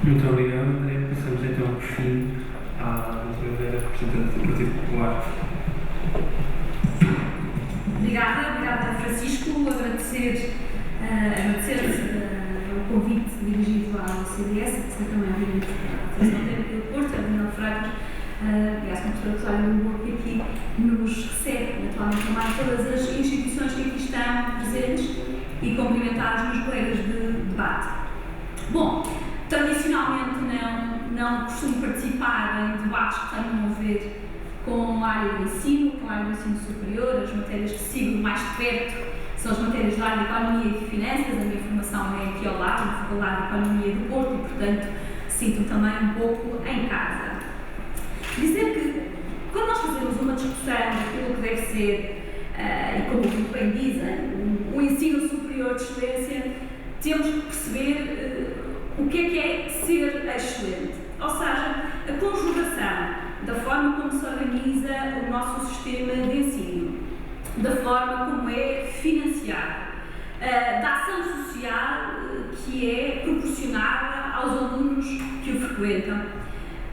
Muito obrigado, André. Passamos então por fim à doutora Vera, representante do Partido Popular. Obrigada Francisco, agradecer o convite dirigido ao CDS, que também obviamente a Federação Técnica do Porto, a Daniel Freitas, aliás, como professora do Lisboa, que aqui nos recebe, naturalmente também todas as instituições que aqui estão presentes e cumprimentar os meus colegas de debate. Bom, tradicionalmente não costumo participar em debates que tenham a ver com a área do ensino, com a área do ensino superior. As matérias que sigo mais de perto são as matérias da área de Economia e de Finanças. A minha formação é aqui ao lado, na Faculdade de Economia do Porto, e, portanto, sinto-me também um pouco em casa. Dizer que, quando nós fazemos uma discussão daquilo que deve ser, e como muito bem dizem, o ensino superior de excelência, temos que perceber o que é ser excelente. Ou seja, a conjugação da forma como se organiza o nosso sistema de ensino, da forma como é financiado, da ação social que é proporcionada aos alunos que o frequentam.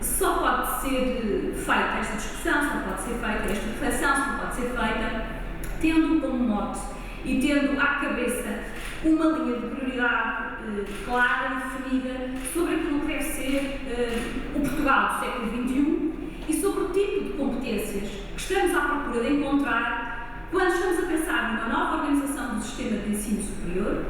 Só pode ser feita esta discussão, só pode ser feita esta reflexão, só pode ser feita tendo como mote e tendo à cabeça uma linha de prioridade clara e definida sobre aquilo que deve ser o Portugal do século XXI e sobre o tipo de competências que estamos à procura de encontrar quando estamos a pensar numa nova organização do sistema de ensino superior,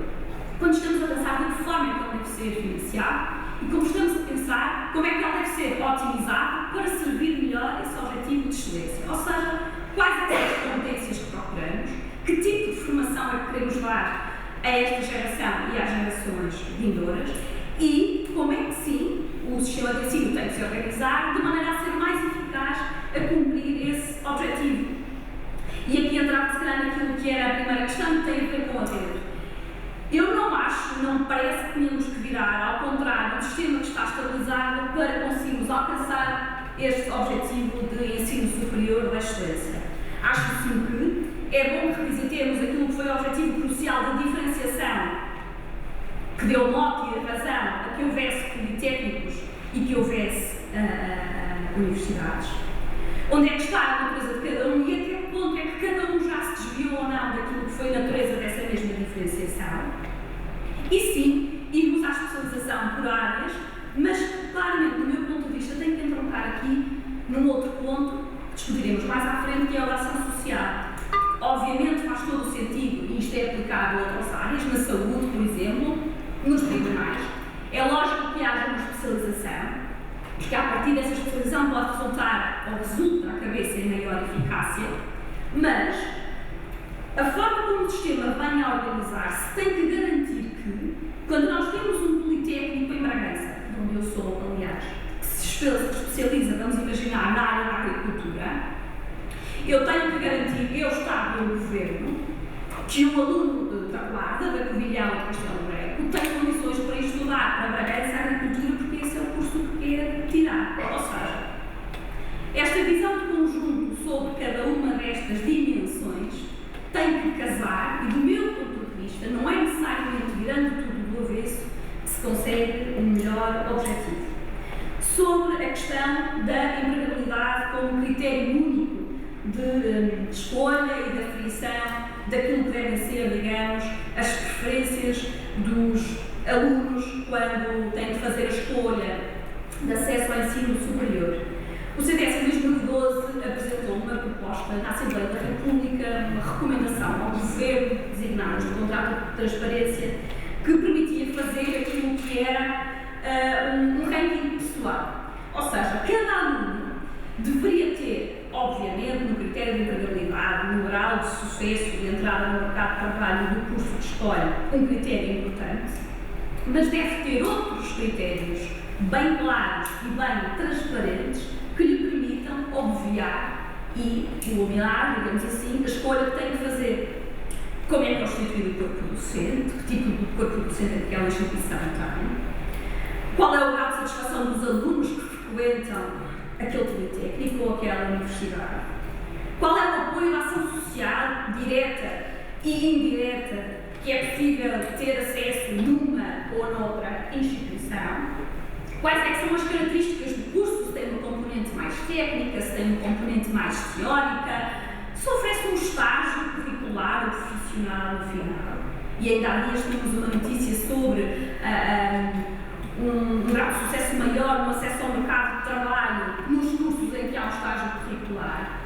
quando estamos a pensar de que forma é que ele deve ser financiado e como estamos a pensar como é que ele deve ser otimizado para servir melhor esse objetivo de excelência. Ou seja, quais são as competências que procuramos, que tipo de formação é que queremos dar a esta geração e às gerações vindouras e como é que sim o sistema de ensino tem que se organizar de maneira a ser mais eficaz a cumprir esse objetivo. E aqui entramos se calhar naquilo que era a primeira questão, que tem a ver com a rede. Eu não acho, não me parece que tenhamos que virar, ao contrário, um sistema que está estabilizado para conseguirmos alcançar este objetivo de ensino superior da excelência. Acho sim que é bom que revisitemos aquilo que foi o objetivo crucial da diferenciação, que deu mote e razão a que houvesse politécnicos e que houvesse universidades. Onde é que está a natureza de cada um e até que ponto é que cada um já se desviou ou não daquilo que foi a natureza dessa mesma diferenciação. E sim, irmos à especialização por áreas, mas claramente, do meu ponto de vista, tem que entroncar aqui num outro ponto que discutiremos mais à frente, que é a da ação social. Obviamente faz todo o sentido, e isto é aplicado a outras áreas, na saúde, por exemplo, nos tribunais. É lógico que haja uma especialização, porque a partir dessa especialização pode resultar, ou resulta à cabeça, em maior eficácia, mas a forma como o sistema vem a organizar-se tem que garantir que, quando nós temos um politécnico em Bragança, de onde eu sou, aliás, que se especializa, vamos imaginar, na área da agricultura, eu tenho que garantir, eu, Estado e o Governo, que o aluno da Guarda, da Covilhã e Castelo Branco tem condições para estudar para Bragança a agricultura, porque esse é o curso que quer tirar. Ou seja, esta visão de conjunto sobre cada uma destas dimensões tem que casar e, do meu ponto de vista, não é necessariamente virando tudo do avesso que se consegue um melhor objetivo. Sobre a questão da empregabilidade como critério único de escolha e de aferição daquilo que devem ser, digamos, as preferências dos alunos quando têm de fazer a escolha de acesso ao ensino superior. O CDS em 2012 apresentou uma proposta na Assembleia da República, uma recomendação ao Governo, designada no contrato de transparência, que permitia fazer aquilo que era um ranking pessoal. Ou seja, cada aluno deveria ter, obviamente, no critério de empregabilidade, no grau de sucesso de entrada no mercado de trabalho do curso de escolha, um critério importante, mas deve ter outros critérios bem claros e bem transparentes que lhe permitam obviar e iluminar, digamos assim, a escolha que tem que fazer. Como é constituído o corpo docente, que tipo de corpo docente é que aquela instituição tem, qual é o grau de satisfação dos alunos que frequentam aquele politécnico ou aquela universidade, qual é o apoio à ação social direta e indireta que é possível ter acesso numa ou noutra instituição, quais é que são as características do curso, se tem uma componente mais técnica, se tem uma componente mais teórica, se oferece um estágio curricular ou profissional no final. E ainda há dias temos uma notícia sobre um grau de sucesso maior no acesso ao mercado de trabalho nos cursos em que há um estágio curricular.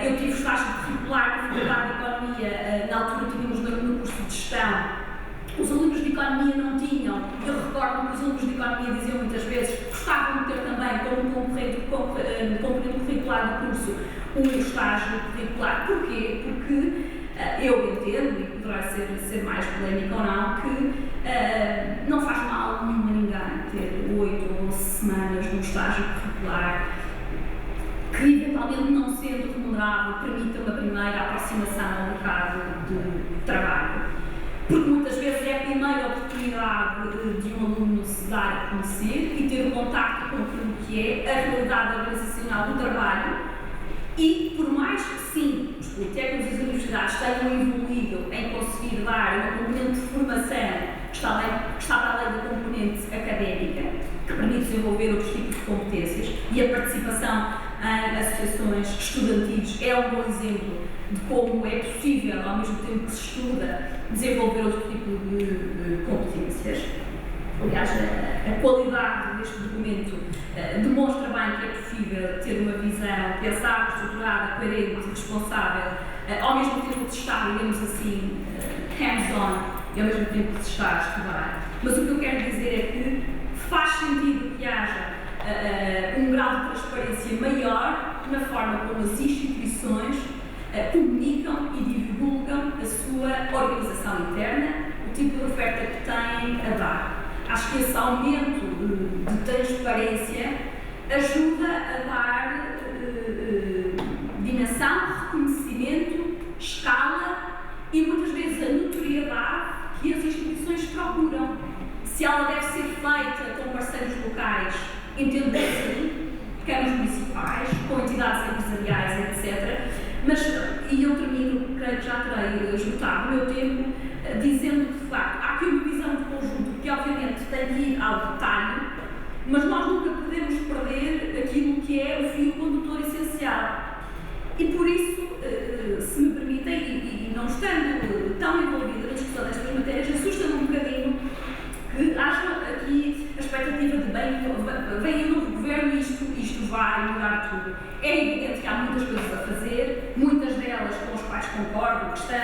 Eu tive estágio curricular na Faculdade de Economia, na altura tínhamos no curso de Gestão. Os alunos de Economia não tinham, eu recordo que os alunos de Economia diziam muitas vezes que gostavam de ter também como componente curricular do curso um estágio curricular. Porquê? Porque eu entendo, e poderá ser mais polémico ou não, que não faz mal nenhum a ninguém ter 8 ou 11 semanas num estágio curricular que, eventualmente não sendo remunerado, permita uma primeira aproximação ao mercado de trabalho. Porque muitas vezes é a primeira oportunidade de um aluno se dar a conhecer e ter um contacto com aquilo que é a realidade organizacional do trabalho. E, por mais que sim, os politécnicos e as universidades tenham evoluído em conseguir dar uma componente de formação que está para além da componente académica, que permite desenvolver outros tipos de competências, e a participação em associações estudantis é um bom exemplo de como é possível, ao mesmo tempo que se estuda, desenvolver outro tipo de competências. Aliás, a qualidade deste documento demonstra bem que é possível ter uma visão pensada, estruturada, coerente, responsável, ao mesmo tempo que se está, digamos assim, hands-on, e ao mesmo tempo que se está a estudar. Mas o que eu quero dizer é que faz sentido que haja um grau de transparência maior na forma como as instituições comunicam e divulgam a sua organização interna, o tipo de oferta que têm a dar. Acho que esse aumento de transparência ajuda a dar dimensão, reconhecimento, escala e muitas vezes a notoriedade que as instituições procuram. Se ela deve ser feita com parceiros locais, entendo que sim, câmaras municipais, com entidades empresariais, etc. Mas, e eu termino, creio que já terei esgotado o meu tempo, dizendo que, de facto, há aqui uma visão de conjunto que, obviamente, tem que ir ao detalhe, mas nós nunca podemos perder aquilo que é o fio condutor essencial. E por isso, se me permitem, e não estando tão envolvida na discussão destas matérias, assusta-me um bocadinho que haja aqui a expectativa de vem um novo governo e isto vai mudar tudo. É evidente que há muitas coisas a fazer, muitas delas com as quais concordo, que estão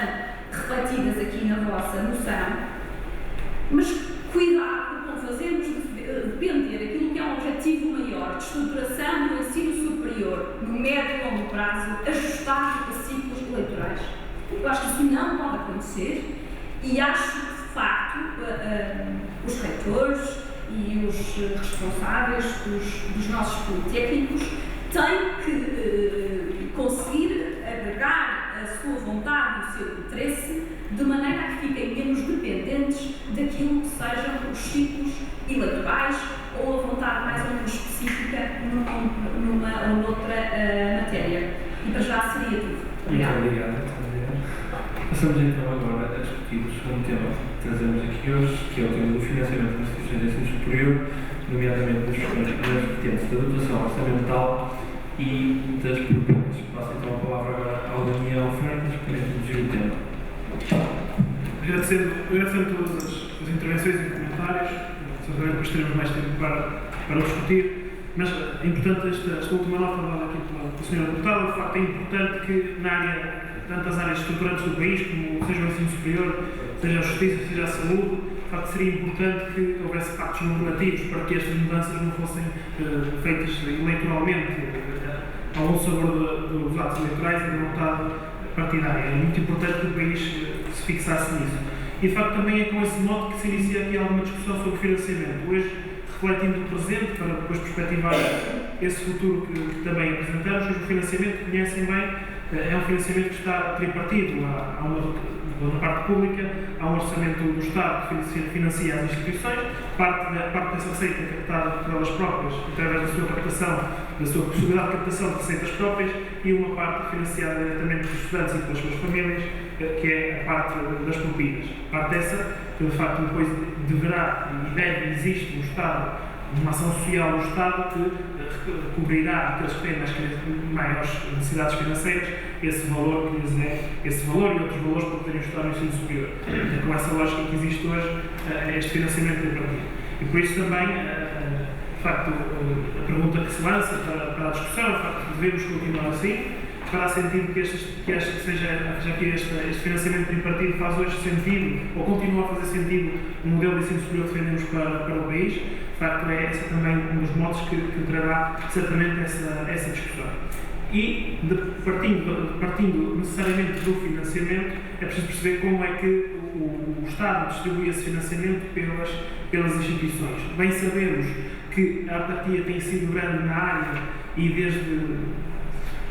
refletidas aqui na vossa moção, mas cuidado com fazermos depender aquilo que é um objetivo maior de estruturação do ensino superior no médio e longo prazo, ajustado a ciclos eleitorais. Eu acho que isso não pode acontecer e acho que, de facto, os reitores e os responsáveis dos nossos politécnicos têm que conseguir agregar a sua vontade e o seu interesse de maneira a que fiquem menos dependentes daquilo que sejam os ciclos eleitorais ou a vontade mais ou menos específica numa ou noutra matéria. E para já seria tudo. Obrigada. Muito obrigado. Passamos então agora a discutir o segundo tema que trazemos aqui hoje, que é o tema do financiamento das instituições de ensino superior, nomeadamente nas vertentes da dotação orçamental e das propinas. Passo então a palavra agora ao Daniel Freitas para introduzir o tema. Agradecendo todas as intervenções e comentários, certamente depois teremos mais tempo para discutir, mas é importante esta última nota dada aqui pela Sra. Deputada. De facto, é importante que na área, tantas áreas estruturantes do país, como seja o ensino superior, seja a justiça, seja a saúde, de facto seria importante que houvesse pactos normativos para que estas mudanças não fossem feitas eleitoralmente, ao bom sabor dos atos eleitorais e da vontade partidária. É muito importante que o país se fixasse nisso. E de facto também é com esse modo que se inicia aqui alguma discussão sobre financiamento. Hoje, refletindo o presente, para depois perspectivar esse futuro que também apresentamos, o financiamento, conhecem bem, é um financiamento que está tripartido. Na parte pública, há um orçamento do Estado que financia as instituições, parte dessa receita é captada por elas próprias, através da sua captação, da sua possibilidade de captação de receitas próprias, e uma parte financiada diretamente pelos estudantes e pelas suas famílias, que é a parte das propinas. Parte dessa, que de facto depois deverá e deve, existe no Estado uma ação social do Estado que cobrirá aqueles que têm maiores necessidades financeiras esse valor e outros valores para poderem estudar no ensino superior. É com essa lógica que existe hoje este financiamento tripartido. E por isso também, de facto, a pergunta que se lança para a discussão, de facto, devemos continuar assim, fará sentido que este financiamento tripartido faz hoje sentido, ou continua a fazer sentido, o modelo de ensino superior que defendemos para o país. De facto, é esse também um dos modos que trará certamente essa discussão. E, partindo necessariamente do financiamento, é preciso perceber como é que o Estado distribui esse financiamento pelas instituições. Bem sabemos que a apatia tem sido grande na área e desde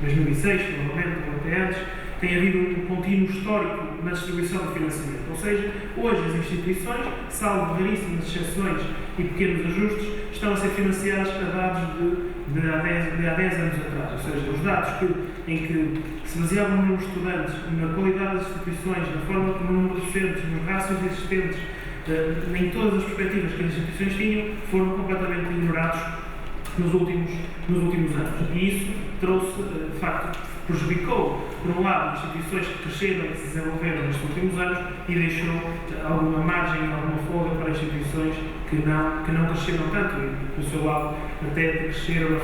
2006, provavelmente, ou até antes, tem havido um contínuo histórico na distribuição do financiamento. Ou seja, hoje as instituições, salvo raríssimas exceções e pequenos ajustes, estão a ser financiadas a dados de há 10 anos atrás. Ou seja, os dados em que se baseavam no número de estudantes, na qualidade das instituições, na forma como o número de docentes, nos rácios existentes, em todas as perspectivas que as instituições tinham, foram completamente ignorados nos últimos anos. E isso trouxe, de facto, prejudicou, por um lado, instituições que cresceram e que se desenvolveram nestes últimos anos e deixou alguma margem, alguma folga para instituições que não cresceram tanto e, do seu lado, até cresceram no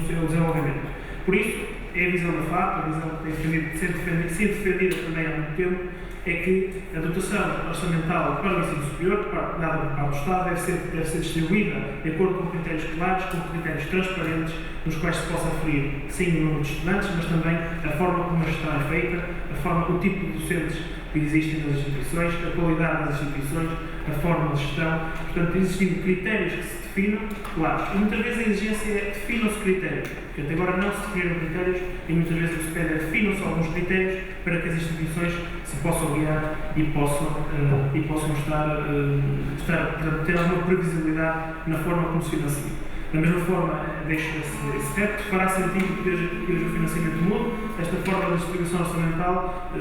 seu desenvolvimento. Por isso, é a visão da FAP, a visão que tem sido defendida também há muito tempo, é que a dotação orçamental para o ensino superior, dada por parte do Estado, deve ser distribuída de acordo com critérios claros, com critérios transparentes, nos quais se possa aferir, sim, o número de estudantes, mas também a forma como a gestão é feita, o tipo de docentes que existem nas instituições, a qualidade das instituições, a forma de gestão. Portanto, existindo critérios que se definam, claro. E muitas vezes a exigência é definam-se critérios. Porque até agora não se definiram critérios e muitas vezes o que se pede é definam-se alguns critérios para que as instituições se possam guiar e possam ter alguma previsibilidade na forma como se financia. Da mesma forma, deixo esse teto, fará sentido que hoje o financiamento mude, esta forma de distribuição orçamental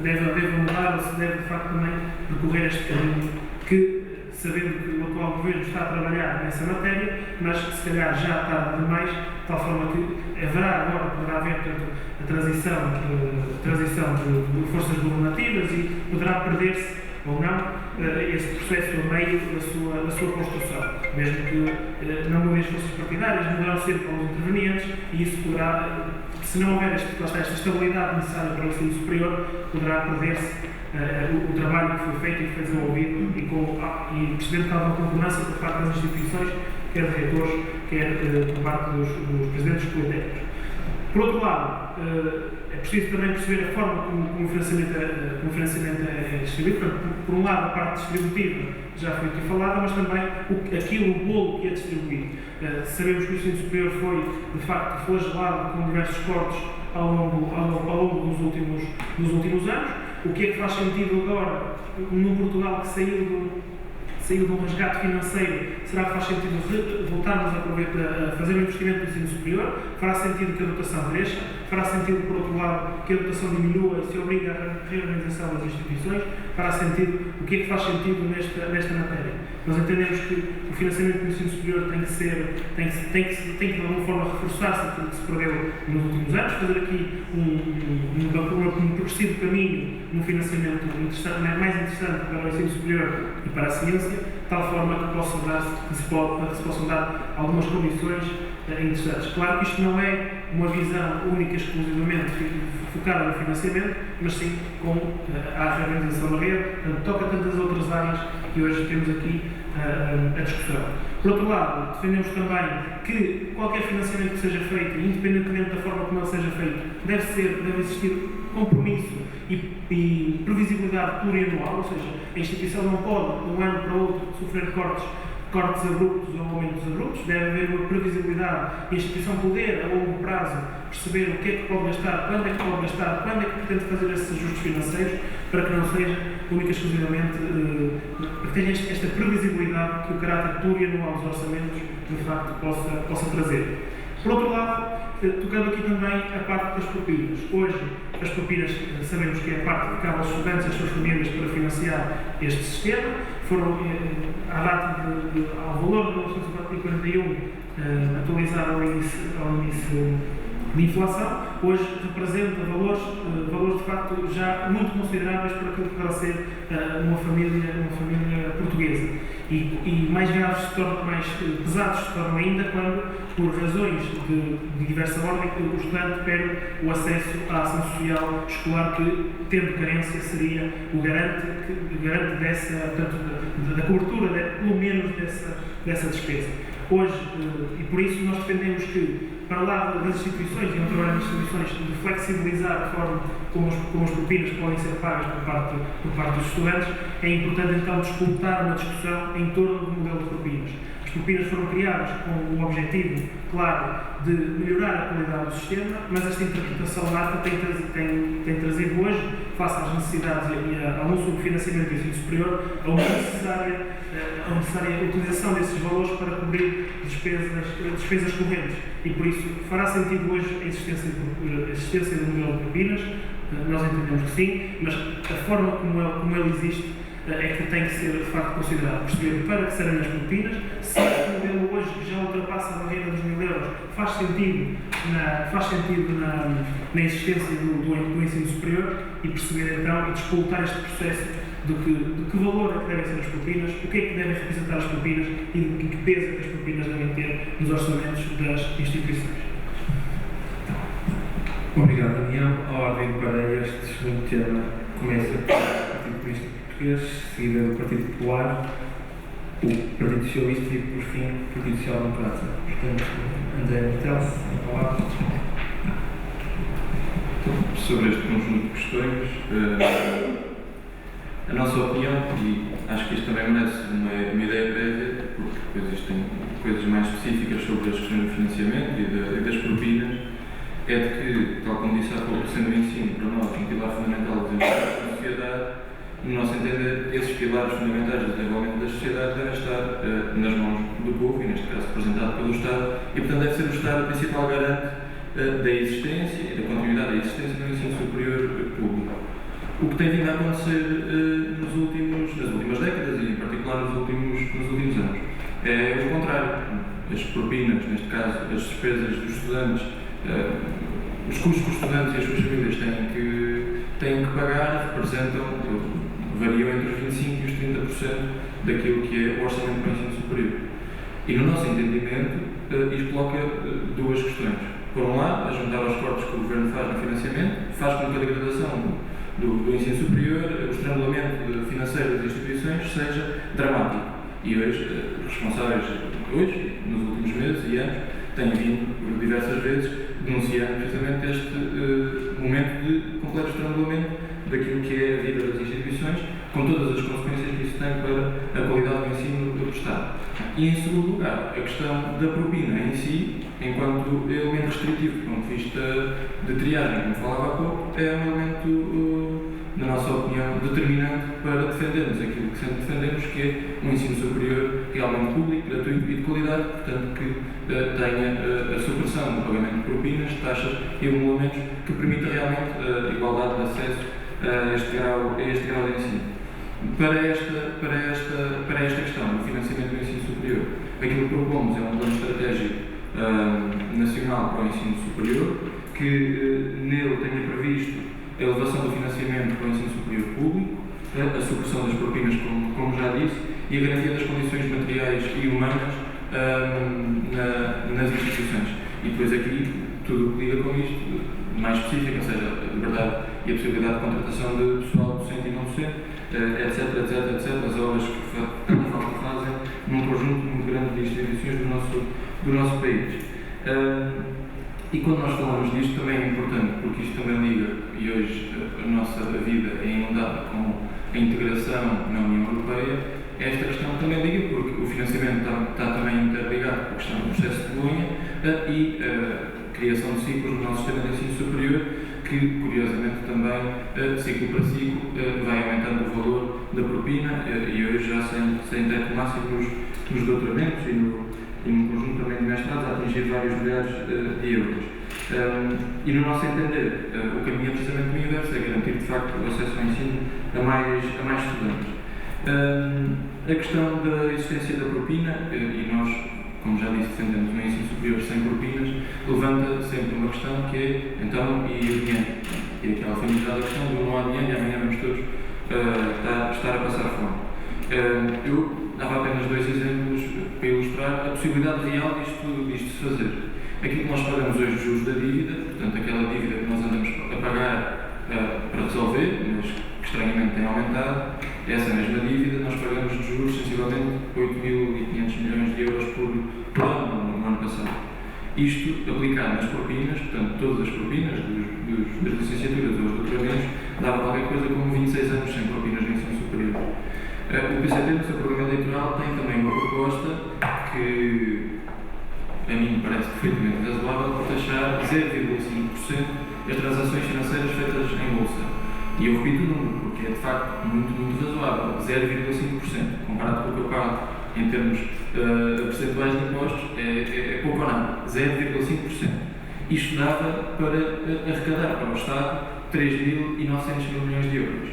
deve mudar, ou se deve de facto também percorrer este caminho que, sabendo que o atual governo está a trabalhar nessa matéria, mas se calhar já tarde demais, de tal forma que poderá haver portanto, a transição de forças governativas e poderá perder-se ou não esse processo no meio da sua construção. Mesmo que não mudem as forças partidárias, mudarão sempre os intervenientes e isso poderá, se não houver esta estabilidade necessária para o ensino superior, poderá perder-se o trabalho que foi feito e que foi desenvolvido e percebendo que há uma concordância por parte das instituições, quer de reitores, quer por parte dos presidentes politécnicos. Por outro lado, é preciso também perceber a forma como o financiamento é distribuído. Portanto, por um lado, a parte distributiva já foi aqui falada, mas também o bolo que é distribuído. Sabemos que o ensino superior foi, de facto, flagelado com diversos cortes ao longo dos últimos anos. O que é que faz sentido agora, num Portugal que saiu de um resgate financeiro, será que faz sentido voltarmos a fazer um investimento no ensino superior? Fará sentido que a dotação cresça? Fará sentido, por outro lado, que a dotação diminua e se obriga à reorganização das instituições? Fará sentido? O que é que faz sentido nesta matéria? Nós entendemos que o financiamento do ensino superior tem que de alguma forma reforçar-se aquilo que se perdeu nos últimos anos, fazer aqui um progressivo caminho num financiamento mais interessante para o ensino superior e para a ciência, de tal forma que se possam dar algumas condições interessantes. Claro que isto não é uma visão única e exclusivamente focada no financiamento, mas sim com a reorganização da rede, portanto, toca tantas outras áreas que hoje temos aqui a discussão. Por outro lado, defendemos também que qualquer financiamento que seja feito, independentemente da forma como ele seja feito, deve existir compromisso e previsibilidade plurianual, ou seja, a instituição não pode, de um ano para o outro, sofrer cortes abruptos ou aumentos abruptos, deve haver uma previsibilidade e a instituição poder, a longo prazo, perceber o que é que pode gastar, quando é que pode gastar, quando é que pretende fazer esses ajustes financeiros, para que não seja única e exclusivamente, para que tenha esta previsibilidade que o caráter plurianual dos orçamentos, de facto, possa trazer. Por outro lado, tocando aqui também a parte das propinas. Hoje, as propinas sabemos que é a parte que ficava aos estudantes e às suas famílias para financiar este sistema. Foram, à data ao valor de 1941, atualizado ao índice de inflação, hoje representa valores de facto já muito consideráveis para aquilo que vai ser uma família portuguesa. E mais graves se tornam, mais pesados se tornam ainda quando, por razões de diversa ordem, o estudante perde o acesso à ação social escolar que, tendo carência, seria o garante dessa, portanto, da cobertura, pelo menos dessa despesa. Hoje, e por isso nós defendemos que, para lá das instituições, e um trabalho das instituições, de flexibilizar a forma como as propinas podem ser pagas por parte dos estudantes, é importante então disputar uma discussão em torno do modelo de propinas. As propinas foram criadas com o objetivo, claro, de melhorar a qualidade do sistema, mas esta interpretação lata tem trazido hoje, face às necessidades e ao uso do financiamento do ensino superior, a uma necessária utilização desses valores para cobrir despesas correntes. E por isso fará sentido hoje a existência do modelo de propinas. Nós entendemos que sim, mas a forma como ele existe é que tem que ser de facto considerado. Perceber para que servem as propinas, se o modelo hoje que já ultrapassa a barreira dos 1.000 euros faz sentido na existência do ensino superior, e perceber então e despoltar este processo de que valor é que devem ser as propinas, o que é que devem representar as propinas e de que peso é que as propinas devem ter nos orçamentos das instituições. Obrigado, Daniel. A ordem para este segundo tema começa pelo Partido Comunista Português, seguida do Partido Popular, o Partido Socialista e, por fim, o Partido Social Democrata. Portanto, André Martelo, a palavra. Sobre este conjunto de questões, a nossa opinião, e acho que isto também merece uma ideia prévia, porque depois existem coisas mais específicas sobre as questões do financiamento e das propinas, é de que, tal como disse há pouco, sendo o ensino para nós um pilar fundamental do desenvolvimento da sociedade, no nosso entender, esses pilares fundamentais do desenvolvimento da sociedade devem estar nas mãos do povo, e neste caso representado pelo Estado, e portanto deve ser o Estado a principal garante da existência e da continuidade da existência do ensino superior público. O que tem vindo a acontecer nas últimas décadas, e em particular nos últimos anos, é o contrário. As propinas, neste caso, as despesas dos estudantes, os custos que os estudantes e as suas famílias têm que pagar, variam entre os 25% e os 30% daquilo que é o orçamento para o ensino superior. E no nosso entendimento, isto coloca duas questões. Por um lado, a juntar aos cortes que o Governo faz no financiamento, faz com que a degradação do ensino superior, o estrangulamento financeiro das instituições seja dramático. E hoje, os responsáveis, nos últimos meses e anos, têm vindo diversas vezes denunciando precisamente este momento de completo estrangulamento daquilo que é a vida das instituições, com todas as consequências que isso tem para a qualidade do ensino prestado. E, em segundo lugar, a questão da propina em si, enquanto elemento restritivo, do ponto de vista de triagem, como falava há pouco, é um elemento, na nossa opinião, determinante para defendermos aquilo que sempre defendemos, que é um ensino superior realmente público, gratuito e de qualidade, portanto que tenha a supressão do pagamento de propinas, taxas e emolumentos que permita realmente a igualdade de acesso a este grau de ensino. Para esta questão do financiamento do ensino superior, aquilo que propomos é um plano estratégico nacional para o ensino superior, que nele tenha previsto a elevação do financiamento para o ensino superior público, a supressão das propinas, como já disse, e a garantia das condições materiais e humanas nas instituições. E depois aqui, tudo o que liga com isto, mais específico, ou seja, a liberdade e a possibilidade de contratação de pessoal docente e não docente, etc. As obras que tanta falta fazem num conjunto muito grande de instituições do nosso país. E quando nós falamos disto também é importante, porque isto também liga, e hoje a nossa vida é inundada com a integração na União Europeia, esta questão também liga, porque o financiamento está também interligado com a questão do processo de Bolonha e a criação de ciclos no nosso sistema de ensino superior, que curiosamente também, ciclo para ciclo, vai aumentando o valor da propina e hoje já sem teto máximo nos doutoramentos e num conjunto também de mestrados a atingir vários milhares de euros. E no nosso entender, o caminho é precisamente o inverso, é garantir de facto o acesso ao ensino a mais estudantes. A questão da existência da propina, e nós, como já disse, defendemos um ensino superior sem propinas, levanta sempre uma questão que é, então, e o dinheiro? E aquela famigerada questão do não há dinheiro e amanhã vamos todos estar a passar fome. Eu dava apenas 2 exemplos para ilustrar a possibilidade real disto se fazer. Aquilo que nós pagamos hoje de juros da dívida, portanto, aquela dívida que nós andamos a pagar para resolver, mas que estranhamente tem aumentado, essa mesma dívida nós pagamos de juros sensivelmente 8.500 milhões de euros por ano no ano passado. Isto aplicado nas propinas, portanto, todas as propinas, das licenciaturas aos doutoramentos, dava qualquer coisa como 26 anos sem propinas no ensino superior. O PCP, no seu programa eleitoral, tem também uma proposta que a mim parece perfeitamente razoável por taxar 0,5% as transações financeiras feitas em bolsa. E eu repito o número, porque é de facto muito razoável. 0,5%, comparado com o que eu pago em termos percentuais de impostos, é pouco ou nada. 0,5%. Isto dava para arrecadar para o Estado 3.900 mil milhões de euros.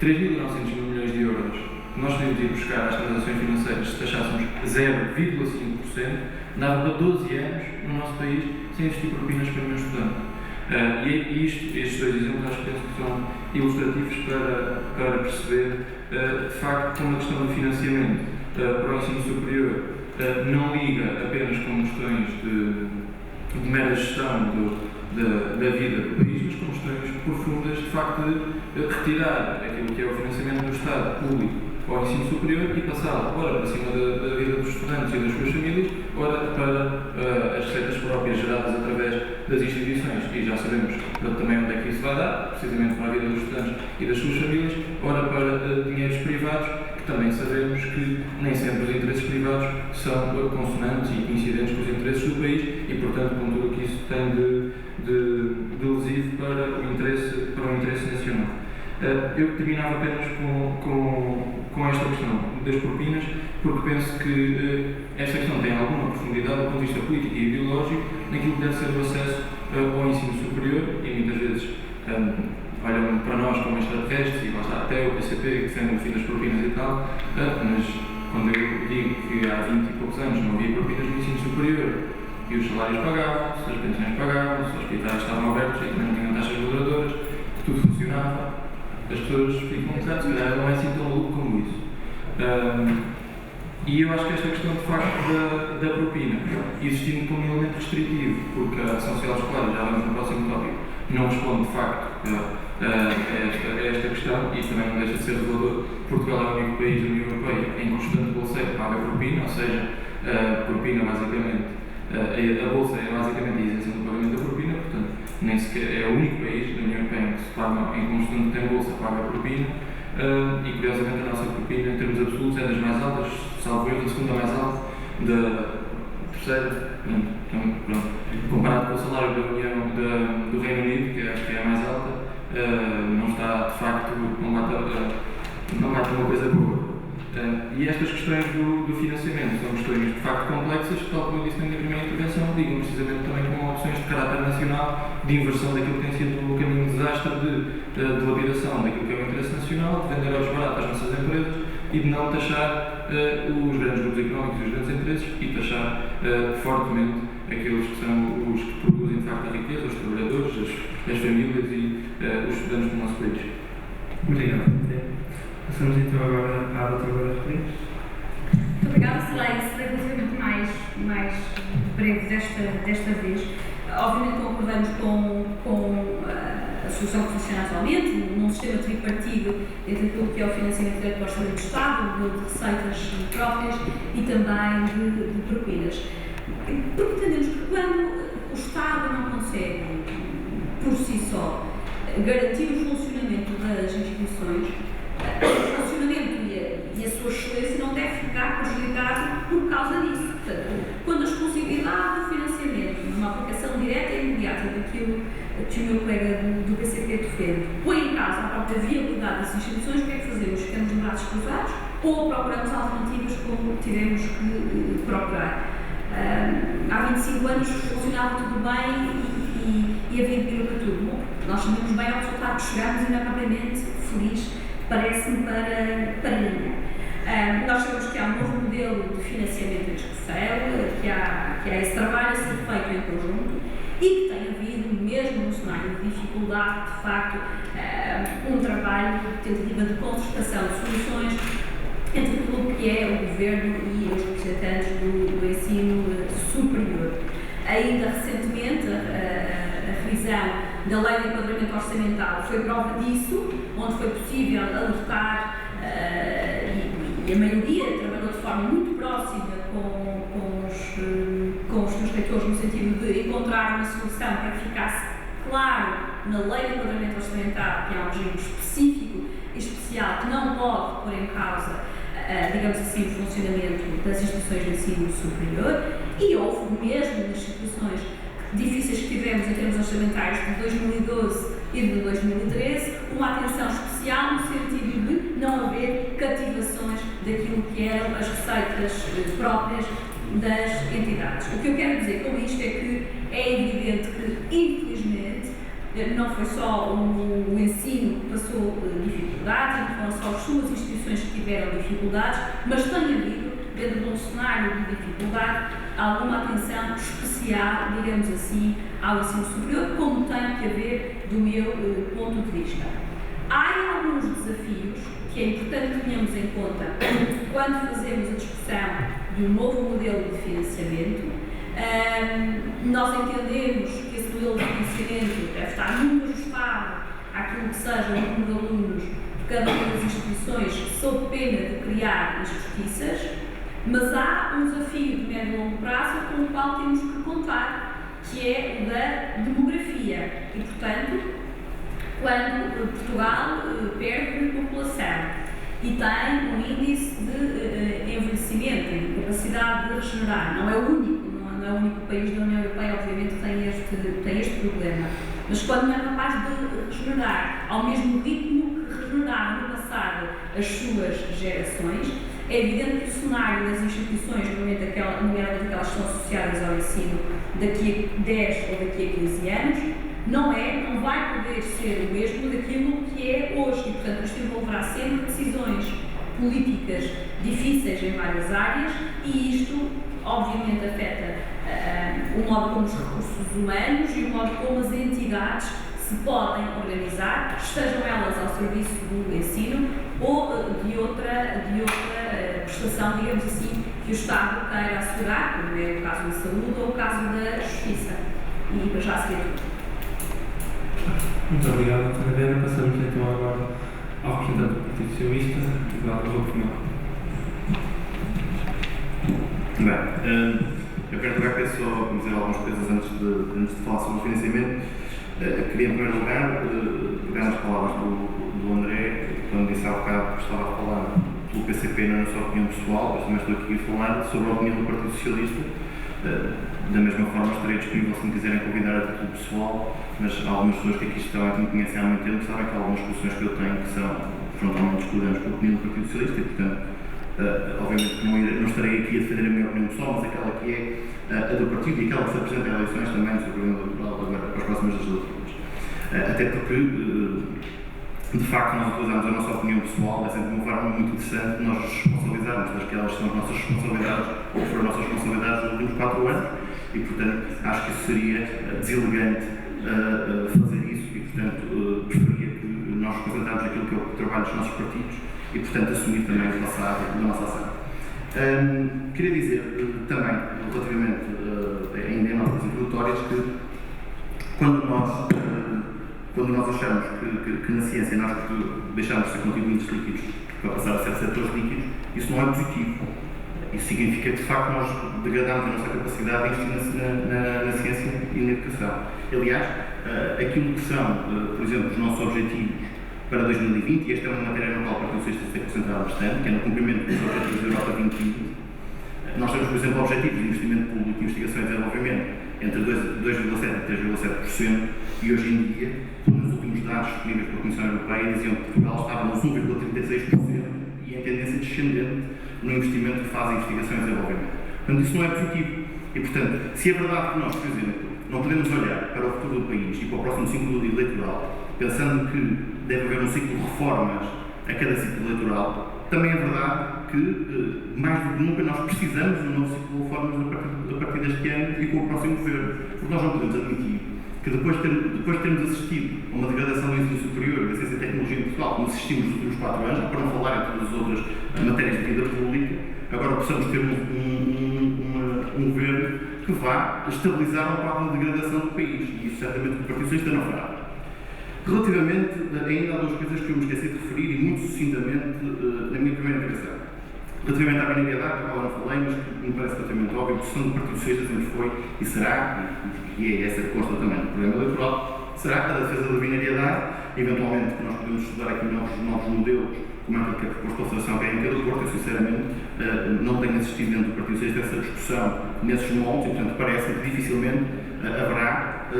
3.900 mil milhões de euros nós podemos ir buscar as transações financeiras se taxássemos 0,5%, dava para 12 anos no nosso país sem existir propinas para nenhum estudante. E estes 2 exemplos acho que penso que são ilustrativos para perceber de facto como a questão do financiamento para o ensino superior não liga apenas com questões de mera gestão da vida do país, mas com questões profundas de facto de retirar aquilo que é o financiamento do Estado público ao ensino superior e passá-lo ora para cima da vida dos estudantes e das suas famílias, ora para as receitas próprias geradas através das instituições, e já sabemos também onde é que isso vai dar, precisamente para a vida dos estudantes e das suas famílias, ora para dinheiros privados, que também sabemos que nem sempre os interesses privados são consonantes e coincidentes com os interesses do país e, portanto, com tudo o que isso tem de lesivo para o interesse nacional. Eu terminava apenas com esta questão das propinas, porque penso que esta questão tem alguma profundidade do ponto de vista político e ideológico naquilo que deve ser o acesso ao ensino superior, e muitas vezes olham para nós como extraterrestres, e lá está até o PCP que defende o fim das propinas e tal, mas quando eu digo que há 20 e poucos anos não havia propinas no ensino superior, e os salários pagavam-se, as pensões pagavam-se, os hospitais estavam abertos e também não tinham taxas moderadoras, tudo funcionava, as pessoas ficam exatas, se calhar não é assim tão louco como isso. E eu acho que esta questão de facto da propina, existindo como elemento restritivo, porque a ação social escolar, já vamos no próximo tópico, não responde de facto a esta questão, e também não deixa de ser revelador. Portugal é o único país da União Europeia em que o estudante bolseiro paga propina, ou seja, a propina basicamente, a bolsa é basicamente a isenção do pagamento da propina, portanto, nem sequer é o único país da União Europeia em que se paga, em que um estudante tem bolsa paga propina, e curiosamente a nossa propina em termos absolutos é das mais altas, salvo erro, a segunda mais alta, da terceira, pronto, comparado com o salário da União do Reino Unido, que acho que é a mais alta, não está de facto, não bate uma coisa boa. E estas questões do financiamento são questões de facto complexas, que, tal como eu disse na minha primeira intervenção, ligam precisamente também com opções de caráter nacional, de inversão daquilo que tem sido o caminho de desastre de lapidação daquilo que é o interesse nacional, de vender aos baratos as nossas empresas e de não taxar os grandes grupos económicos e os grandes interesses e taxar fortemente aqueles que são os que produzem de facto a riqueza, os trabalhadores, as famílias e os estudantes do nosso país. Obrigado. Passamos então agora à doutora Rodrigues. Muito obrigada, serei relativamente mais breve desta vez. Obviamente concordamos com a solução que funciona atualmente, num sistema tripartido entre aquilo que é o financiamento direto do Orçamento do Estado, de receitas próprias e também de propinas. Porque entendemos que quando o Estado não consegue, por si só, garantir o funcionamento das instituições, o funcionamento e a sua excelência não deve ficar prejudicado por causa disso. Portanto, quando a exclusividade do financiamento, numa aplicação direta e imediata daquilo que o meu colega do PCP defende, põe em causa a própria viabilidade das instituições, o que é que fazemos? Ficamos de braços cruzados ou procuramos alternativas como tivemos que procurar? 25 anos funcionava tudo bem e havia dinheiro para tudo. Bom, nós sabemos bem ao resultado que chegamos e não é propriamente feliz, parece-me, para ninguém. Nós sabemos que há um novo modelo de financiamento em discussão, que há esse trabalho a ser feito em conjunto e que tem havido, mesmo no cenário de dificuldade, de facto, um trabalho de tentativa de concertação de soluções entre aquilo que é o Governo e os representantes do ensino superior. Ainda recentemente, a revisão da Lei de Enquadramento Orçamental foi prova disso, onde foi possível alertar e a maioria trabalhou de forma muito próxima com os seus reitores no sentido de encontrar uma solução para que ficasse claro na Lei de Enquadramento Orçamental que há um regime específico e especial que não pode pôr em causa, digamos assim, o funcionamento das instituições de ensino superior, e houve mesmo nas situações difíceis que tivemos em termos orçamentários de 2012 e de 2013, uma atenção especial no sentido de não haver cativações daquilo que eram as receitas próprias das entidades. O que eu quero dizer com isto é que é evidente que, infelizmente, não foi só o ensino que passou dificuldades, não foram só as suas instituições que tiveram dificuldades, mas tem havido, dentro de um cenário de dificuldade, alguma atenção especial, digamos assim, ao ensino superior, como tem que haver do meu ponto de vista. Há alguns desafios que é importante que tenhamos em conta quando fazemos a discussão de um novo modelo de financiamento. Nós entendemos que esse modelo de financiamento deve estar muito ajustado àquilo que seja o número de alunos de cada uma das instituições, sob pena de criar injustiças, mas há um desafio de médio e longo prazo com o qual temos que contar, que é o da demografia. E, portanto, quando Portugal perde população e tem um índice de envelhecimento e capacidade de regenerar, não é o único país da União Europeia, obviamente, que tem este problema, mas quando não é capaz de regenerar ao mesmo ritmo que regeneraram no passado as suas gerações, é evidente que o cenário das instituições, nomeadamente aquelas que estão associadas ao ensino daqui a 10 ou daqui a 15 anos, não vai poder ser o mesmo daquilo que é hoje e, portanto, isto envolverá sempre decisões políticas difíceis em várias áreas e isto, obviamente, afeta o modo como os recursos humanos e o modo como as entidades se podem organizar, estejam elas ao serviço do ensino ou de outra prestação, digamos assim, que o Estado queira assegurar, como é o caso da saúde ou o caso da justiça. E para já seria tudo. Muito obrigado, Dra. Vera. Passamos então agora ao representante do Partido Socialista, Eduardo Rufino. Bem, eu quero pegar só dizer algumas coisas antes de falar sobre o financiamento. Queria, em primeiro lugar, pegar nas palavras do André, quando disse há bocado que estava a falar pelo PCP, não é só opinião pessoal, mas também estou aqui a falar sobre a opinião do Partido Socialista. Da mesma forma, estarei disponível se me quiserem convidar a título pessoal, mas há algumas pessoas que aqui estão e que me conhecem há muito tempo sabem que há algumas soluções que eu tenho que são frontalmente discordantes com a opinião do Partido Socialista e, portanto, obviamente que não estarei aqui a defender a minha opinião pessoal, mas aquela que é a do partido e aquela que se apresenta em eleições também sobre o programa eleitoral agora para as próximas legislaturas. Até porque, de facto, nós utilizamos a nossa opinião pessoal, é sempre uma forma muito interessante de nós nos responsabilizarmos daquelas que são as nossas responsabilidades ou foram as nossas responsabilidades nos últimos 4 anos e, portanto, acho que isso seria deselegante fazer isso e, portanto, preferia que nós representarmos aquilo que é o trabalho dos nossos partidos e, portanto, assumir também o passado da nossa ação. Queria dizer também, relativamente ainda em notas introdutórias, que quando nós achamos que na ciência nós deixamos de ser contribuintes líquidos para passar a ser setores líquidos, isso não é positivo. Isso significa que, de facto, nós degradamos a nossa capacidade de investir na ciência e na educação. Aliás, aquilo que são, por exemplo, os nossos objetivos para 2020, e esta é uma matéria na qual o Partido Socialista se tem concentrado bastante, que é no cumprimento dos objetivos da Europa 2020. Nós temos, por exemplo, objetivos de investimento público, investigação e desenvolvimento entre 2,7% e 3,7%, e hoje em dia, nos últimos dados disponíveis pela Comissão Europeia, diziam que Portugal estava nos 1,36% e em tendência descendente no investimento que faz em investigação e desenvolvimento. Portanto, isso não é positivo. E, portanto, se é verdade que nós, por exemplo, não podemos olhar para o futuro do país e para o próximo ciclo eleitoral, pensando que deve haver um ciclo de reformas a cada ciclo eleitoral, também é verdade que, mais do que nunca, nós precisamos de um novo ciclo de reformas a partir deste ano e com o próximo governo. Porque nós não podemos admitir que depois de termos assistido a uma degradação do ensino superior e da ciência e tecnologia em Portugal, como assistimos nos últimos 4 anos, para não falar em todas as outras matérias de vida pública, agora possamos ter um governo que vá estabilizar um quadro de degradação do país. E isso certamente o Partido Socialista não fará. Relativamente, ainda há 2 coisas que eu me esqueci de referir e muito sucintamente na minha primeira intervenção. Relativamente à binariedade, da qual eu não falei, mas que me parece totalmente óbvio, a posição do Partido Socialista sempre foi e será, e é essa que consta também no programa eleitoral, será a defesa da binariedade, eventualmente que nós podemos estudar aqui novos modelos, como aquilo que é proposto pela Federação Académica do Porto. Eu sinceramente não tenho assistido dentro do Partido Socialista essa discussão nesses moldes e, portanto, parece que dificilmente haverá,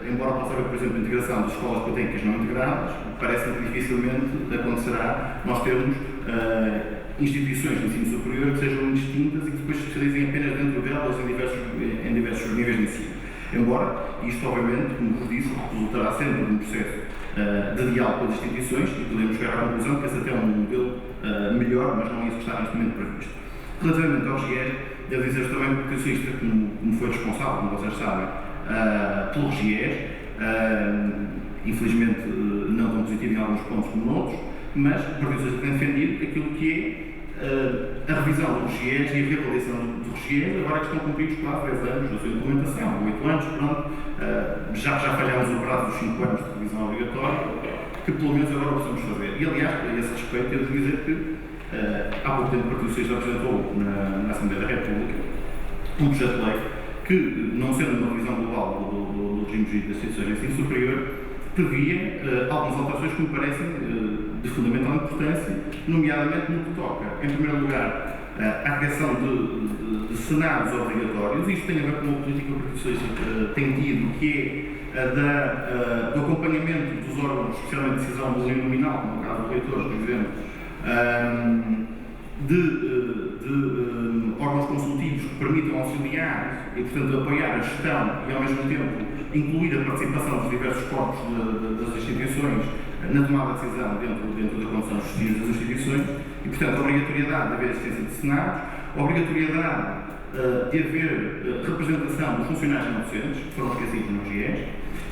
embora possa haver, por exemplo, a integração de escolas académicas não integradas, parece que dificilmente acontecerá nós termos instituições de ensino superior que sejam distintas e que depois se especializem apenas dentro delas em diversos níveis de ensino. Embora isto, obviamente, como vos disse, resultará sempre de um processo de diálogo com as instituições e podemos chegar à conclusão que esse até é um modelo melhor, mas não é isso que está neste momento previsto. Relativamente ao GIES, devo dizer também que o Partido Socialista, como foi responsável, como vocês sabem, pelo GIES, infelizmente não tão positivo em alguns pontos como noutros, mas o Partido Socialista tem defendido aquilo que é a revisão dos GIES e a reavaliação dos GIES, agora que estão cumpridos quase 10 anos da sua implementação, 8 anos, pronto, já falhámos o prazo dos 5 anos de revisão obrigatória, que pelo menos agora possamos fazer. E aliás, a esse respeito, devo dizer que há pouco tempo o Partido Socialista apresentou na Assembleia da República um projeto de lei que, não sendo uma revisão global do regime jurídico das instituições de ensino superior, previa algumas alterações que me parecem de fundamental importância, nomeadamente no que toca, em primeiro lugar, à criação de senados obrigatórios. Isto tem a ver com uma política que o Partido Socialista tem tido, que é do acompanhamento dos órgãos, especialmente de decisão uninominal, como no caso do reitor, por exemplo, de órgãos consultivos que permitam auxiliar e, portanto, apoiar a gestão e, ao mesmo tempo, incluir a participação dos diversos corpos das instituições na tomada de decisão dentro da condução justiça das instituições e, portanto, a obrigatoriedade de haver assistência de senados, a obrigatoriedade de haver representação dos funcionários não docentes, que foram esquecidos nos GIES,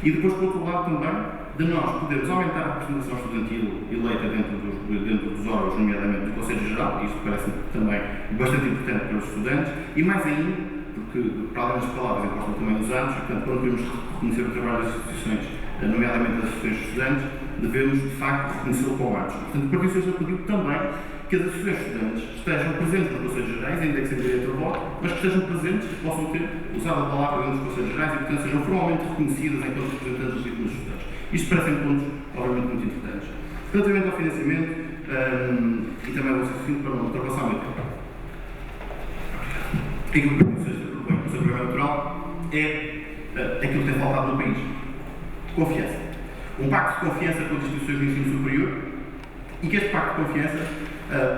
e depois, por outro lado, também, de nós podermos aumentar a representação estudantil eleita dentro dos órgãos, nomeadamente do Conselho Geral, e isto parece também bastante importante para os estudantes, e mais ainda, porque, para além das palavras, importam também os atos, e, portanto, quando queremos reconhecer o trabalho das instituições, nomeadamente das associações de estudantes, devemos, de facto, reconhecê-lo com atos. Portanto, o Partido Socialista pediu também que as associações de estudantes estejam presentes nos Conselhos Gerais, ainda que sem direito ao voto, mas que estejam presentes, que possam ter usado a palavra dentro dos Conselhos Gerais e, portanto, sejam formalmente reconhecidas enquanto representantes legítimos dos estudantes. Isto parecem pontos, obviamente, muito importantes. Relativamente ao financiamento, e também vou ser sucinto para não ultrapassar muito tempo. Aquilo que o Partido Socialista propõe no seu programa eleitoral é aquilo que tem faltado no país. Confiança. Um pacto de confiança com as instituições de ensino superior e que este pacto de confiança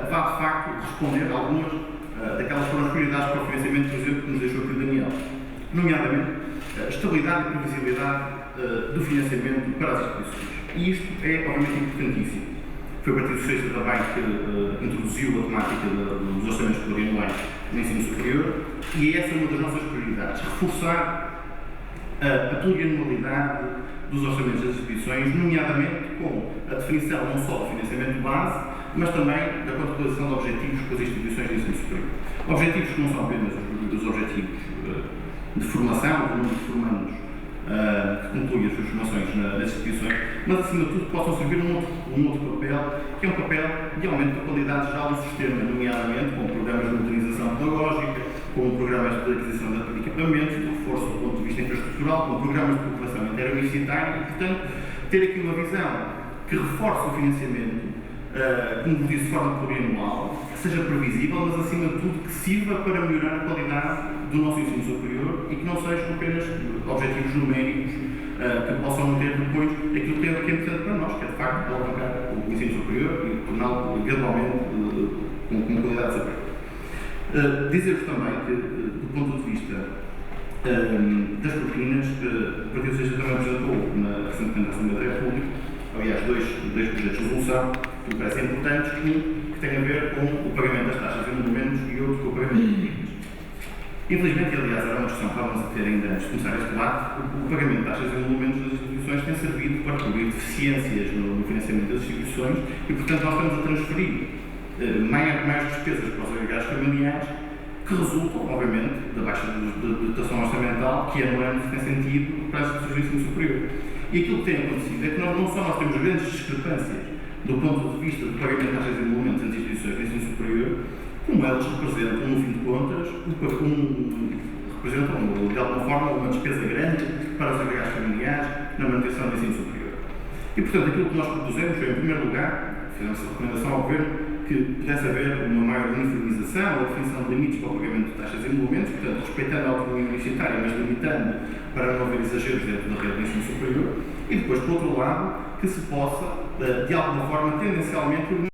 vá, de facto, responder a algumas daquelas que foram as prioridades para o financiamento, por exemplo, que nos deixou aqui o Daniel. Nomeadamente, estabilidade e previsibilidade do financiamento para as instituições. E isto é, obviamente, importantíssimo. Foi o Partido Socialista também que introduziu a temática dos orçamentos plurianuais no ensino superior e essa é uma das nossas prioridades. Reforçar a plurianualidade dos orçamentos das instituições, nomeadamente com a definição não só do financiamento base, mas também da contemplação de objetivos com as instituições de ensino superior. Objetivos que não são apenas os objetivos de formação, do número de formandos que conclui as suas formações nas instituições, mas acima de tudo possam servir um outro papel, que é um papel de aumento da qualidade geral do sistema, nomeadamente com programas de modernização pedagógica, com programas de aquisição de equipamentos, de reforço do ponto de vista infraestrutural, com programas de cooperação interuniversitária e, portanto, ter aqui uma visão que reforce o financiamento, como vos disse, de forma plurianual, que seja previsível, mas acima de tudo que sirva para melhorar a qualidade do nosso ensino superior e que não sejam apenas objetivos numéricos que possam ter depois aquilo que é importante para nós, que é de facto alavancar o ensino superior e torná-lo gradualmente com qualidade superior. Dizer-vos também que, do ponto de vista das propinas, o Partido Socialista também apresentou recentemente na Assembleia da República, aliás, dois projetos de resolução que me parecem importantes, um que tem a ver com o pagamento das taxas de emolumentos e outro com o pagamento de propinas. Infelizmente, aliás, era uma discussão que estávamos a ter ainda antes de começar este debate, o pagamento de taxas de emolumentos das instituições tem servido para cobrir deficiências no financiamento das instituições e, portanto, nós estamos a transferir mais despesas para os agregados familiares que resultam, obviamente, da baixa dotação orçamental que ano a ano tem sentido para as instituições de ensino superior. E aquilo que tem acontecido é que não só nós temos grandes discrepâncias do ponto de vista do pagamento de taxas de emolumentos entre instituições de ensino superior, como elas representam, no fim de contas, representam, de alguma forma, uma despesa grande para os agregados familiares na manutenção do ensino superior. E, portanto, aquilo que nós propusemos foi, em primeiro lugar, fizemos a recomendação ao Governo que pudesse haver uma maior uniformização ou definição de limites para o pagamento de taxas de emolumentos, portanto, respeitando a autonomia universitária, mas limitando para não haver exageros dentro da rede de ensino superior, e depois, por outro lado, que se possa, de alguma forma, tendencialmente,